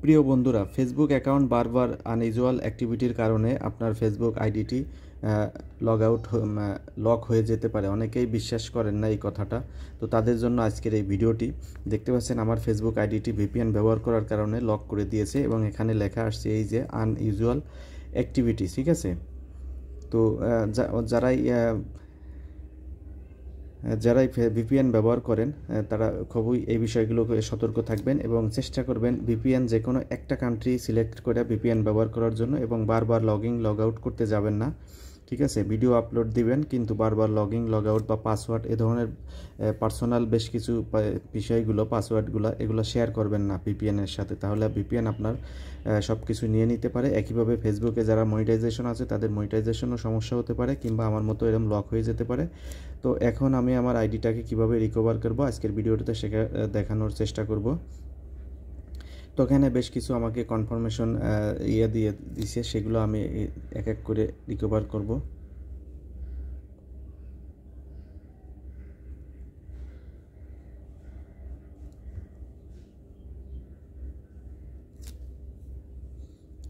প্রিয় বন্ধুরা, Facebook account বারবার আনইউজুয়াল অ্যাক্টিভিটির কারণে আপনার ফেসবুক আইডিটি লগ আউট লক হয়ে যেতে পারে। অনেকেই বিশ্বাস করেন না এই কথাটা, তো তাদের জন্য আজকের এই ভিডিওটি। দেখতে পাচ্ছেন আমার ফেসবুক আইডিটি ভিপিএন ব্যবহার করার কারণে লক করে দিয়েছে এবং এখানে লেখা আসছে এই যে আনইউজুয়াল অ্যাক্টিভিটি। ঠিক আছে, তো যারাই যারাই ভিপিএন ব্যবহার করেন তারা খুবই এই বিষয়গুলোকে সতর্ক থাকবেন এবং চেষ্টা করবেন ভিপিএন যে কোনো একটা কান্ট্রি সিলেক্ট করে ভিপিএন ব্যবহার করার জন্য, এবং বারবার লগ আউট করতে যাবেন না। ঠিক আছে, ভিডিও আপলোড দিবেন কিন্তু বারবার লগ আউট বা পাসওয়ার্ড এ ধরনের পার্সোনাল বেশ কিছু বিষয়গুলো, পাসওয়ার্ডগুলো এগুলো শেয়ার করবেন না ভিপিএনের সাথে, তাহলে ভিপিএন আপনার সব কিছু নিয়ে নিতে পারে। একইভাবে ফেসবুকে যারা মনিটাইজেশন আছে তাদের মনিটাইজেশনও সমস্যা হতে পারে, কিংবা আমার মতো এরকম লক হয়ে যেতে পারে। তো এখন আমি আমার আইডিটাকে কিভাবে রিকভার করব আজকের ভিডিওটাতে দেখানোর চেষ্টা করব। তো এখানে বেশ কিছু আমাকে কনফার্মেশন দিয়ে দিছে, সেগুলো আমি এক এক করে রিকভার করব।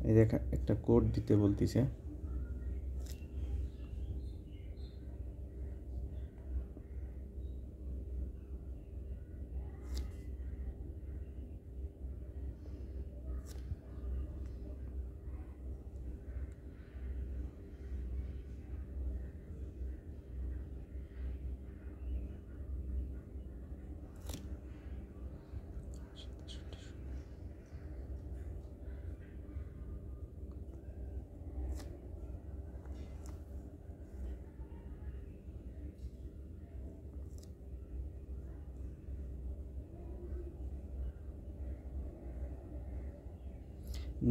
এই দেখা একটা কোড দিতে বলতিছে।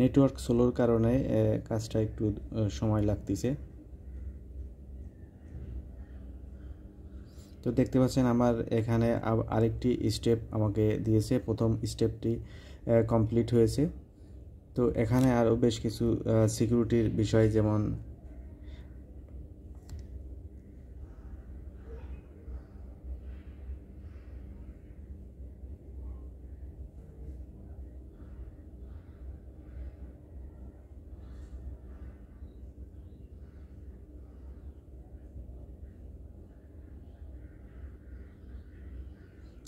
নেটওয়ার্ক স্লোর কারণে কাজটা একটু সময় লাগতেছে। তো দেখতে পাচ্ছেন আমার এখানে আরেকটি স্টেপ আমাকে দিয়েছে, প্রথম স্টেপটি কমপ্লিট হয়েছে। তো এখানে আরও বেশ কিছু সিকিউরিটির বিষয়, যেমন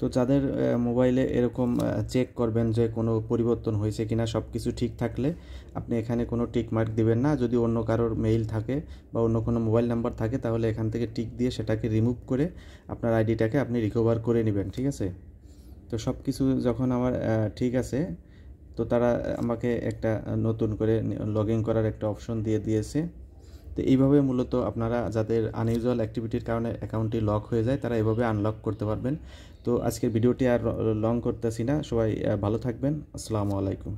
তো যাদের মোবাইলে এরকম চেক করবেন যে কোনো পরিবর্তন হয়েছে কিনা, সব কিছু ঠিক থাকলে আপনি এখানে কোনো টিক মার্ক দিবেন না। যদি অন্য কারোর মেইল থাকে বা অন্য কোনো মোবাইল নাম্বার থাকে তাহলে এখান থেকে টিক দিয়ে সেটাকে রিমুভ করে আপনার আইডিটাকে আপনি রিকভার করে নেবেন। ঠিক আছে, তো সব কিছু যখন আমার ঠিক আছে, তো তারা আমাকে একটা নতুন করে লগ ইন করার একটা অপশন দিয়ে দিয়েছে। তো এইভাবে মূলত আপনারা যাদের আনইউজুয়াল অ্যাক্টিভিটির কারণে অ্যাকাউন্টটি লক হয়ে যায় তারা এইভাবে আনলক করতে পারবেন। তো আজকের ভিডিওটি আর লং করতেছি না, সবাই ভালো থাকবেন। আসসালামু আলাইকুম।